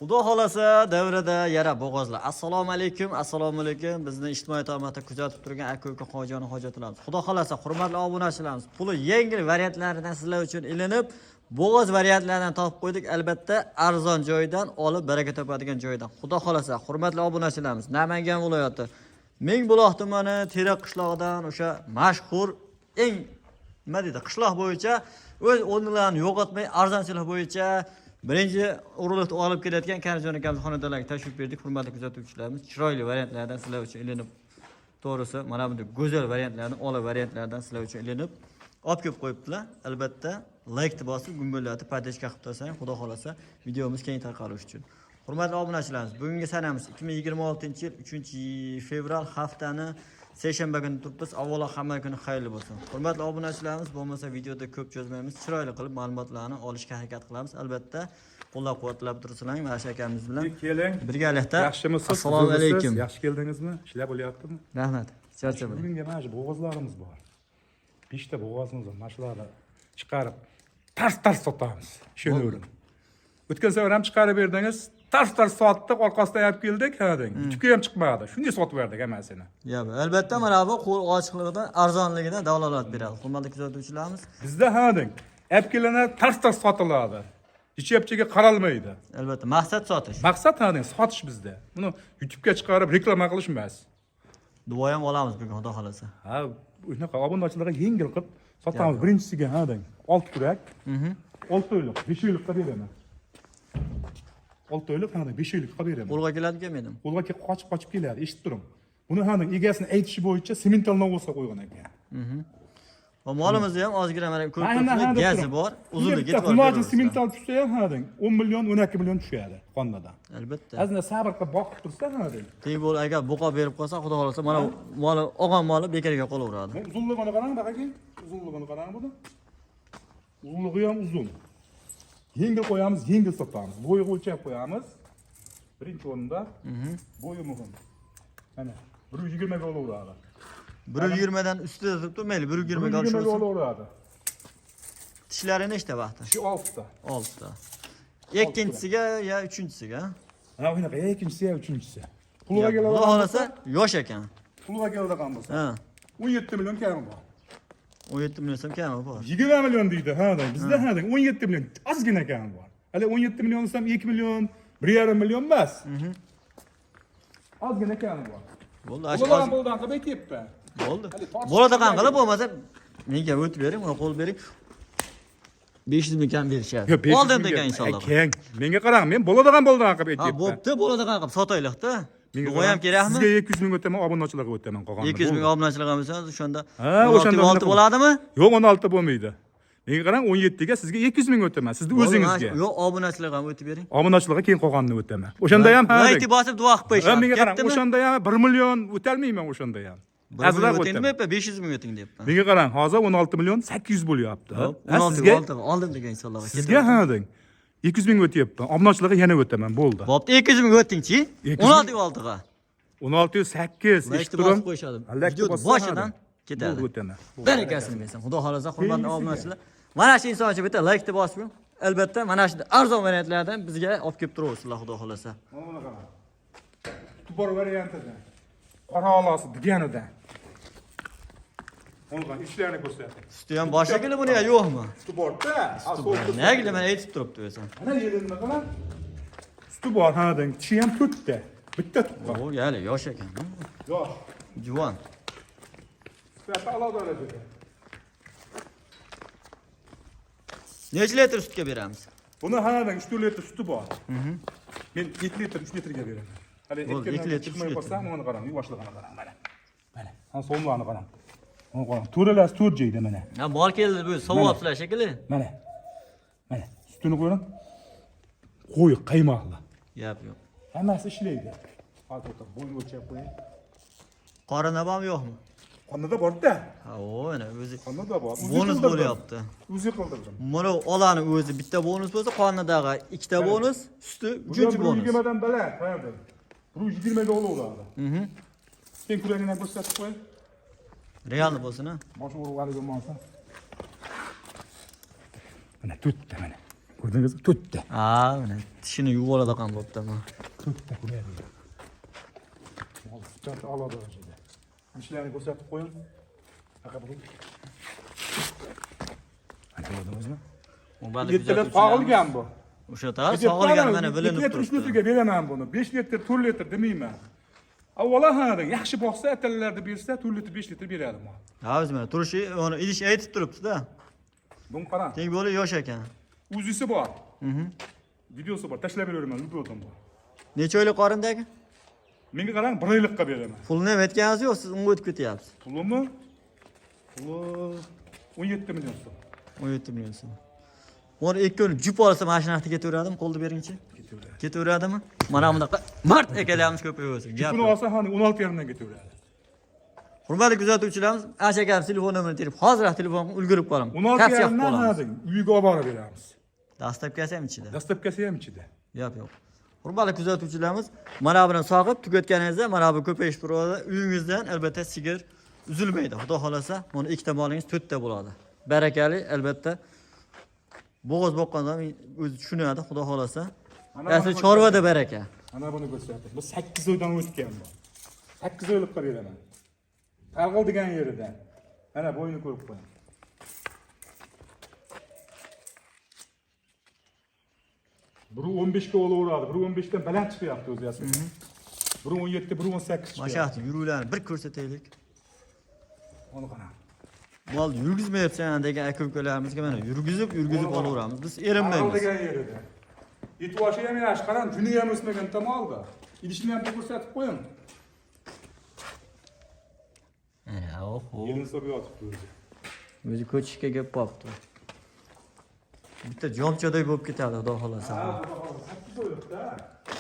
Xudo xolasa davrada yara bo'g'ozlar. Assalomu alaykum, assalomu alaykum. Bizni ijtimoiy tarmoqda kuzatib turgan aka-uka hojoni hojatlarimiz. Xudo xolasa hurmatli obunachilarimiz, puli yengil variantlaridan sizlar uchun ilinib, bo'g'oz variantlaridan topib qo'ydik. Albatta arzon joydan olib baraka topadigan joydan. Xudo xolasa hurmatli obunachilarimiz, Namangan viloyati Mingbuloq tumani Terak qishlog'idan o'sha mashhur eng nima deydi, qishloq bo'yicha o'z o'rnlarini yo'qotmay arzonchilik bo'yicha birinchi o'rinlikni olib kelayotgan Karijon akamiz xonadonlarga tashrif berdik. Hurmatli kuzatuvchilarimiz, chiroyli variantlardan sizlar uchun ilinib, to'g'risi mana bunday go'zal variantlardan, oliy variantlardan sizlar uchun ilinib olib kelib qo'yibdilar. Albatta like bosib, gumbillatib, podpishka qilib taslang, xudo xolasa videomiz keng tarqalishi uchun. Hurmatli obunachilarimiz, bugungi sanamiz 2026-yil 3-fevral haftani seshanba kuni turibmiz. Avvalo hamma kuni xayrli bo'lsin. Hurmatli obunachilarimiz, bo'lmasa videoda ko'p cho'zmaymiz, chiroyli qilib ma'lumotlarni olishga harakat qilamiz. Albatta qo'llab-quvvatlab tursinlar Marash akamiz bilan. Keling. Birgalikda. Yaxshimisiz? Assalomu alaykum. Yaxshi keldingizmi? Ishlar bo'lyaptimi? Rahmat. Charchamayman. Bugunga mana shu bo'g'ozlarimiz bor. 5 ta bo'g'ozimiz bor. Mana shularni chiqarib tars sotamiz. Shuni o'rin. O'tgan safar ham chiqarib berdingiz. Tars sotdik, orqasidan olib keldik, hading. Tuki ham chiqmadi. Shunday sotib berdik hammasini. Ya, albatta mana bu qo'l ochiqligidan, arzonligidan dalolat beradi. Hurmatli kuzatuvchilarimiz. Bizda hading. Olib kelinadi, tars sotiladi. Ichib-ichiga qaralmaydi. Albatta maqsad sotish. Maqsad hading sotish bizda. Buni YouTube'ga chiqarib reklama qilish emas. Duo ham olamiz bugun xudo xolasa. Ha, unaqa obunachilarga yengil qilib sotamiz. Birinchisiga hading 6 kurak. 6 oylik, 5 oylikqa beraman. 6 oylik hading 5 oylikqa beraman. Qo'lga keladi kelmaydim. Qo'lga kelib qochib keladi, eshitib turing. Buni hading egasini aytishi bo'yicha semental novvosa qo'ygan ekan. Va molimizda ham ozgina mana ko'rib gazi bor, uzunligi bor. Hurmatli semental tushsa ham hading 10 million, 12 million tushadi qonnadan. Albatta. Azna sabr qilib boqib tursa hading. Teng bo'l agar buqa berib qolsa, xudo xolasa mana moli olgan moli bekorga qolaveradi. Uzunligini qarang, baqaki. Uzunligini qarang buni. Uzunligi ham uzun. Yengil qo'yamiz, yengil sotamiz. Bo'yi o'lchab qo'yamiz. Birinchi o'rinda bo'yi muhim. Mana 120 ga olaveradi. 120 dan ustida turibdi, mayli 120 ga olish bo'lsa. olaveradi. Tishlari nechta vaqti? Shu 6 ta. 6 ta. Ikkinchisiga yo uchinchisiga? Ha, bunaqa ikkinchisi yo uchinchisi. Pulga Xudo keladi. xolasa yosh ekan. Pulga keladigan bo'lsa. Ha. 17 million kami bor. 17 million so'm kami bor. 20 million deydi, ha, bizda ha, 17 million ozgina kami bor. Hali 17 million desam 2 million, 1,5 million emas. Ozgina kami bor. Bo'ldi, Ular bo'ldan qilib aytyapman. Bo'ldi. Bo'ladigan qilib bo'lmasa menga o'tib bering, mana qo'l bering. 500 ming kam berishadi. Oldim degan inshaalloh. Keng. Menga qarang, men bo'ladigan bo'ldan qilib Ha, aytyapman. bo'pti, bo'ladigan qilib sotaylik-da. Bu ham kerakmi? Sizga 200 ming o'taman, obunachilarga o'taman qolganini. 200 ming obunachilar bo'lsangiz, o'shanda Ha, o'shanda 16 bo'ladimi? Yo'q, 16 bo'lmaydi. Menga qarang, 17 ga sizga 200 ming o'taman, sizni o'zingizga. Yo'q, obunachilar ham o'tib bering. Obunachilarga keyin qolganini o'taman. O'shanda ham ha. Layti bosib duo qilib qo'yish. Menga qarang, o'shanda ham 1 million o'talmayman o'shanda ham. Azizlar o'tdingmi? 500 ming o'ting deyapman. Menga qarang, hozir 16 million 800 bo'lyapti. 16 ga oldim degan inshaalloh. Sizga ha deng. 200 ming o'tyapman. Obunachilarga yana o'taman, bo'ldi. Bo'pti, 200 ming o'tingchi. 16 ga 6 ga. 16 8 Layti bosib qo'yishadi. Videoda boshidan ketadi. O'taman. Barakasini bersin. Xudo xolasa, hurmatli obunachilar. Mana shu insoncha bitta like bosib, albatta mana shu arzon variantlardan bizga olib kelib turaversizlar, xudo xolasa. Mana buni qarang. Tubor variantida. Qora olasi deganidan. Ondan ishlarni ko'rsatdi. Suti ham bosh shekilli buni yo'qmi? Suti bor-da. Nega men aytib turibdi o'zim. Mana yerini qarang. Suti bor ha deng. Tishi ham 4 ta. Bitta tuqqan. O, yali yosh ekan. Yosh. Juvon. Suti aloqada dedi. Necha litr sutga beramiz? Buni ha deng 3 litr suti bor. Men 2 litr 3 litrga beraman. Hali 2 litr chiqmay qolsa, mana qarang, yuvashligini qarang mana. Mana. Ha so'mlarni qarang. Mana qarang, to'ralas 4 joyda mana. Ha, mol keldi bu, sovobsizlar shekilli. Mana. Mana, sutini qo'ying. Qo'y qaymoqli. Gap yo'q. Hammasi ishlaydi. Hozir bo'yni o'lchab qo'ying. Qorina bormi yo'qmi? Qonida bor-da. Ha, o, mana o'zi. Qonida bor. Bonus bo'lyapti. O'zi qildirdim. Mana olani o'zi bitta bonus bo'lsa, qonidagi ikkita bonus, suti 3-bonus. 120 dan baland, hadi. 120 ga olaveradi. Sen kuragini ko'rsatib qo'y. Realni bo'lsin-a. Bosh urug'ali bo'lmasa. Mana 4 ta mana. Ko'rdingizmi? To'rtta. Ha, mana tishini yuvib oladigan bo'pti ama. To'rtta ko'ryapsiz. Mol sutani oladi o'shada. Ishlarni ko'rsatib qo'ying. Faqat bu. Ana ko'rdingizmi? Bu baliq Yettalar qog'ilgan bu. O'sha tar sog'ilgan mana bilinib 3 turibdi. litrga beraman buni. 5 litr, 4 litr demayman. Avvalo hada yaxshi boqsa atallarda bersa 4 litr, 5 litr beradi mol. Ha, o'zi mana turishi, uni idish aytib turibdi-da. Buni qarang. Teng bo'li yosh ekan. Uzisi bor. Videosi bor. Tashlab beraman, videodan bor. Necha oylik qorindagi? Menga qarang, 1 oylikqa beraman. Pulni aytganingiz yo'q, siz unga o'tib ketyapsiz. Pulimi? Puli 17 million so'm. 17 million so'm. Buni 2 kun jup olsa mashinasi ketaveradimi? Qo'lni beringchi. Ketaveradi. Ketaveradimi? Mana bunaqa mart akalarimiz ko'payaversin. Gap. Buni olsa hani 16 yarimdan ketaveradi. Hurmatli kuzatuvchilarimiz, Asha aka telefon nomerini terib, hozir telefonga ulgurib qoling. 16 yarimdan hadi uyga olib borib beramiz. Dastlabkasi ham ichida. Dastlabkasi ham ichida. Yo'q. Hurmatli kuzatuvchilarimiz, mana buni sog'ib tugatganingizda, mana bu ko'payish turadi. Uyingizdan albatta sigir uzilmaydi. Xudo xolasa, buni ikkita molingiz 4 ta bo'ladi. Barakali, albatta. Bo'g'iz boqqanda o'zi tushunadi, xudo xolasa. Asli chorvada baraka. Mana buni ko'rsatdim. Bu 8 oydan o'tgan bu. 8 oylikqa beraman. Qarg'il degan yeridan. Mana bo'yni ko'rib qo'ying. Biri 15 ga olaveradi, biri 15 dan baland chiqyapti o'zi aslida. Biri 17, biri 18 chiqyapti. Mashaqat yuruvlarni bir ko'rsataylik. Onu qarang. Mol yurgizmayapsan degan aka-ukalarimizga mana yurgizib olaveramiz. Biz erinmaymiz. Qarg'il degan yerida. Etvoshi ham yaxshi, qarang, juni ham o'smagan tamolda. Idishni ham ko'rsatib qo'ying. Ana, oho. Yelin so'rib yotibdi o'zi. O'zi ko'chishga gap qopti. Bitta jomchaday bo'lib ketadi, xudo xolasa. Ha, 8 oylikda.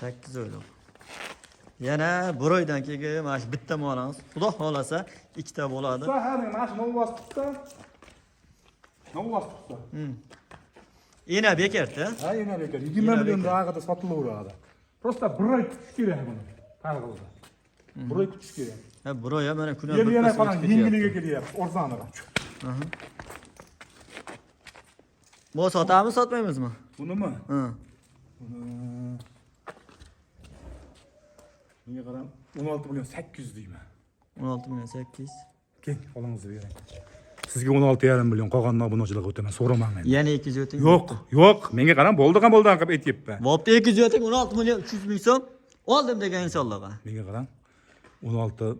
8 oylik. Yana bir oydan keyin mana shu bitta molamiz, xudo xolasa, ikkita bo'ladi. Ha, mana shu novvostda. Novvostda. Ena bekarda. Ha, yana bekar. 20 million dag'ida sotilaveradi. Prosta bir oy kutish kerak buni. Qarg'ilda. Bir oy kutish kerak. Ha, bir oy mana kun Endi yana qarang, yengiliga kelyapti, arzonroq. Bu sotamiz, sotmaymizmi? Bunimi? Ha. Menga qarang, 16 million 800 deyman. 16 million 800. Keng, qo'lingizni bering. Sizga 16,5 million qolganini obunachilarga o'taman, so'raman men. Yana 200 o'ting. Yo'q, menga qarang, bo'ldigan qilib aytyapman. Bo'pti, 200 o'ting, 16 million 300 ming so'm oldim degan inshaalloh. Menga qarang, 16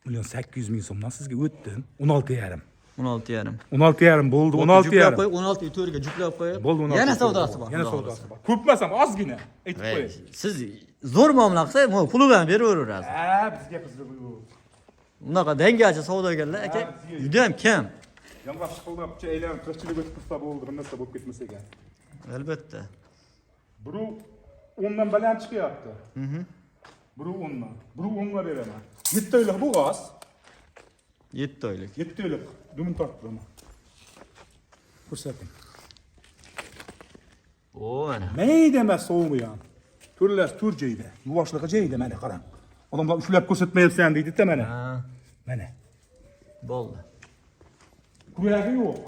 million 800 ming so'mdan sizga o'tdim. 16,5. 16,5. 16,5 bo'ldi, 16,5. 16 to'rga juplab qo'yib. Bo'ldi, 16. Yana savdosi bor. Yana savdosi bor. Ko'pmasam ozgina aytib qo'ying. Siz zo'r muomala qilsangiz, puli bilan beraverasiz. Ha, bizga qiziq bu. Unaqa dangachi savdogarlar aka juda ham kam. Yong'oq chiqildabcha aylanib tirikchilik o'tib tursa bo'ldi, bir narsa bo'lib ketmasa ekan. Albatta. Biri 10 dan baland chiqyapti. Biri 10 dan. Biri 10 ga beraman. 7 oylik bu g'oz. 7 oylik. 7 oylik. Dumin tortdim. Ko'rsating. O mana. Mayda emas so'g'uyan. Turlar tur joyda. Yuvoshligi joyda mana qarang. Odamlar ushlab ko'rsatmayapsan deydi-da mana. Ha, Mana. bo'ldi. Kuyagi yo'q.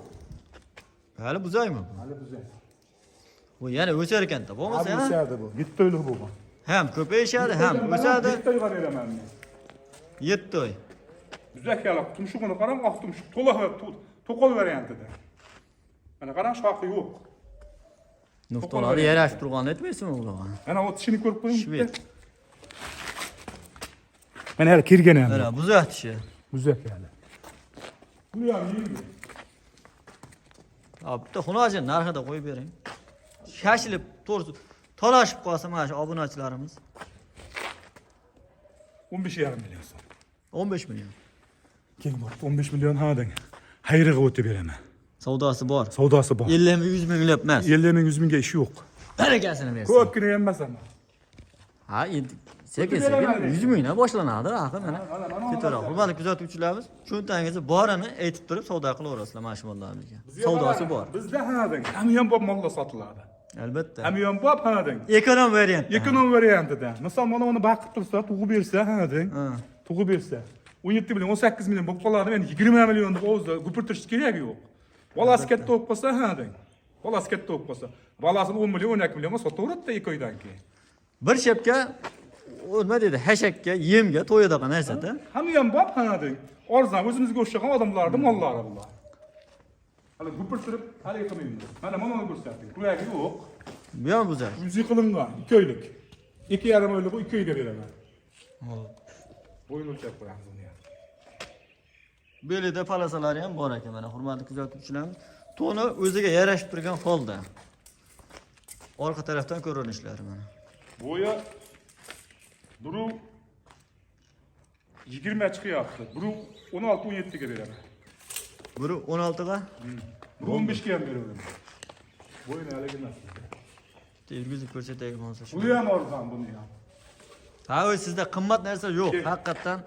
Hali buzaymi? Hali bizda. Bu yana o'sar ekan-da, bo'lmasa Hali ha? o'sadi bu. 7 oylik bu. Ham ko'payishadi, ham o'sadi. 7 oyga beraman men. 7 oy. Düzəkalıq, tumşuğunu qarang, oq tumşuq, to'qol variantida. Mana qarang, shoxi yo'q. Nuqtalari yarashib turganini aytmaysizmi ularga? Mana o tishini ko'rib qo'ying. Shved. Mana hali kirgan ham. Mana buzaq tishi. Düzəkalı. Bu ham yengil. Bitta xunojin narxida qo'yib bering. Shashilib, to'g'ri talashib qolsa mana shu obunachilarimiz 15,5 million so'm. 15 million. Keng bo'pti, 15 million hadang. Xayriga o'tib beraman. Savdosi bor. Savdosi bor. 50 ming 100 minglab emas. 50 ming 100 mingga ish yo'q. Barakasini bersin. Ko'pgina emas ama. Ha, endi sekin 100 mingdan boshlanadi, axir mana. Ketaroq. Hurmatli kuzatuvchilarimiz, cho'ntagingizni borini aytib turib savdo qilaverasizlar mana shu mollarimizga. Savdosi bor. Bizda hadang hamyonbop mollar sotiladi. Albatta. Hamyonbop hadang. Ekonom variant. Ekonom variantida. Misol mana uni baqib tursa, tug'ib bersa, hadang. Tug'ib bersa 17 million, 18 million bo'lib qoladi. Men 20 million deb o'zida gupirtirish kerak yo'q. Bolasi katta bo'lib qolsa, hadang. Bolasi katta bo'lib qolsa, bolasini 10 million, 12 millionga sotaveradi 2 oydan keyin. Bir shepka nima deydi, hashakka, yemga to'yadigan narsa-da. Hamma ham bop hanading. Arzon o'zimizga o'xshagan odamlarning mollari bular. Hali gupirtirib, hali qilmaymiz. Mana mana ko'rsating. Qo'yagi yo'q. Bu ham buzar. Yuzi qilingan 2 oylik. 2,5 oylik 2 oyga beraman. Bo'yin o'lchab qo'yamiz uni ham. Belida palasalari ham bor ekan, mana hurmatli kuzatuvchilarimiz. To'ni o'ziga yarashib turgan holda. Orqa tarafdan ko'rinishlari mana. Bo'yi biri 20 chiqyapti. Biri 16-17 ga beraman. Biri 16 ga, biri 15 ga ham beraman. Bo'yini haligi emas. Televizor ko'rsataylik bo'lsa. Bu ham arzon buni ham. Ha, o'z sizda qimmat narsa yo'q. Haqiqatan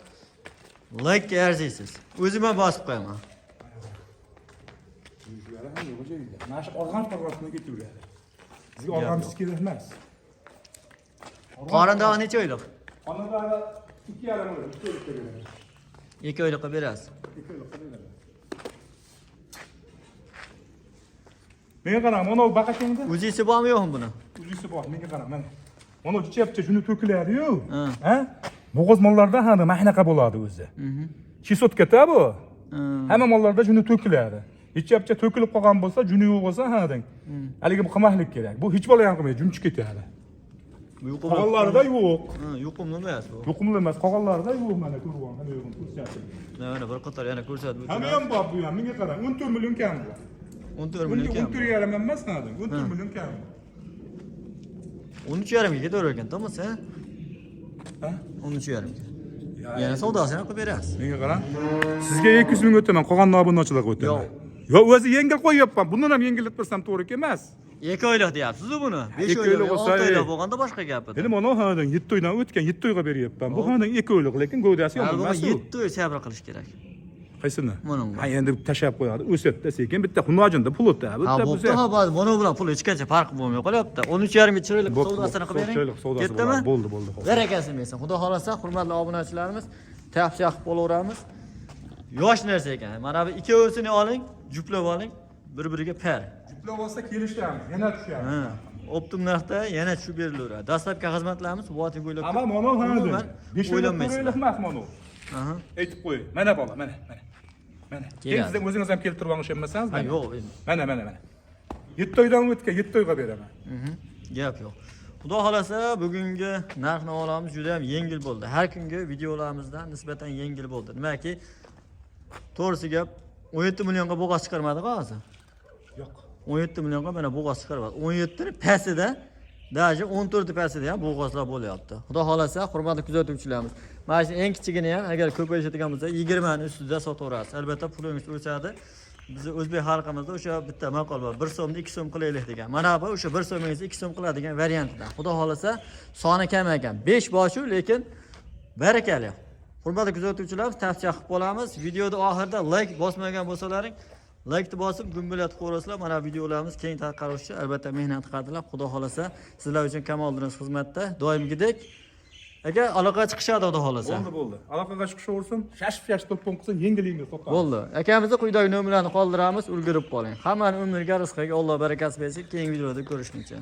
like arziysiz. O'zim ham bosib qo'yaman. Mana shu organ parvasini ketaveradi. Bizga organsiz kerak emas. Qorindog'i necha oylik? Onadagi 2,5 oylik, 2 oylikka beradi. 2 oylikqa berasiz. 2 oylikka beradi. Menga qarang, mana bu baqachangda. O'zisi bormi yo'qmi buni? O'zisi bor, menga qarang, mana. Mana jichapcha shuni to'kiladi-yu. Ha? Bo'g'oz mollarda ham mahnaqa bo'ladi o'zi. 2 sotkata bu. Hamma mollarda shuni to'kiladi. Jichapcha to'kilib qolgan bo'lsa, juni yo'q bo'lsa, ha deng. Haligi bu qimahlik kerak. Bu hech bola ham qilmaydi, junchi ketadi. Qog'onlarida yo'q. Yuqumli emas bu. Yuqumli emas, qog'onlarida yo'q mana ko'rgan, qanday yo'qini ko'rsatdim. Mana bir qator yana ko'rsatib Hamma ham bor bu ham, menga qarang, 14 million kam bu. 14 million kam. 14,5 emas, ha deng, 14 million kam. 13,5 ga ketaverar ekan, to'g'risi? Ha? 13,5 ga. Yana savdosini qilib berasiz. Menga qarang. Sizga 200 ming o'taman, qolgan obunachilarga o'taman. Yo'q, o'zi yengil qo'yyapman. Bundan ham yengillatib bersam to'g'ri emas. 2 oylik deyapsiz-ku buni. 5 2 oylik oylik bo'lsa, 6 oylik bo'lganda boshqa gap edi. Endi mana hadan 7 oydan o'tgan, 7 oyga beryapman. Bu hadan 2 oylik, lekin g'o'dasi yomon emas. 7 oy sabr qilish kerak. Qaysini? Mana. Ha, endi tashab qo'yadi. O'satda sekin bitta xunojinda pul o'tadi. Ha, bo'pti, ha, ba'zi mana bilan pul hech qancha farq bo'lmay qolyapti. 13,5 ga chiroyli savdosini qilib bering. Ketdimi? Bo'ldi. Barakasi bersin. Xudo xolasa, hurmatli obunachilarimiz, tavsiya qilib bo'laveramiz. Yosh narsa ekan. Mana bu ikkovsini oling, juplab oling, bir-biriga par. Juplab olsa kelishamiz, yana tushamiz. Ha, optim narxda yana tushib berilaveradi. Dastlabki xizmatlarimiz voti bo'ylab. Ammo mana hadi. 5 oylik emas mana. Aha. Aytib qo'y. Mana bola, mana. Mana. Siz o'zingiz ham keltirib olishmasangiz, Ha, yo'q. Mana. 7 oydan o'tgan, 7 oyga beraman. Gap yo'q. Xudo xolasa, bugungi narx-navolarimiz juda ham yengil bo'ldi. Har kungi videolarimizdan nisbatan yengil bo'ldi. Nimaki, to'g'risi gap 17 millionga bo'g'oz chiqarmadik hozir. Yo'q. 17 millionga mana bo'g'oz chiqaryapti. 17 ni pasida, даже 14 pasida ham bo'g'ozlar bo'lyapti. Xudo xolasa, hurmatli kuzatuvchilarimiz, mana shu eng kichigini ham agar ko'payishadigan bo'lsa, 20 ni ustida sotaverasiz. Albatta pulingiz o'sadi. Bizni o'zbek xalqimizda o'sha bitta maqol bor. 1 so'mni 2 so'm qilaylik degan. Mana bu o'sha 1 so'mingizni 2 so'm qiladigan variantidan. Xudo xolasa, soni kamaygan. 5 boshu, lekin barakali. Hurmatli kuzatuvchilar, tavsiya qilib qolamiz. Videoda oxirida like bosmagan bo'lsalaring, like bosib gumbulatib qo'yasizlar. Mana videolarimiz keng tarqalishi albatta mehnat qiladilar. Xudo xolasa, sizlar uchun Kamoliddinov xizmatda doimgidek aka aloqa chiqishadi xudo xolasa. Bo'ldi. Aloqaga chiqishaversin, shashib to'pon qilsin, yengil soqamiz. Bo'ldi. Akamizni quyidagi nomerlarni qoldiramiz, ulgurib qoling. Hammani umriga, rizqiga Alloh barakasi bersin. Keyingi videoda ko'rishguncha.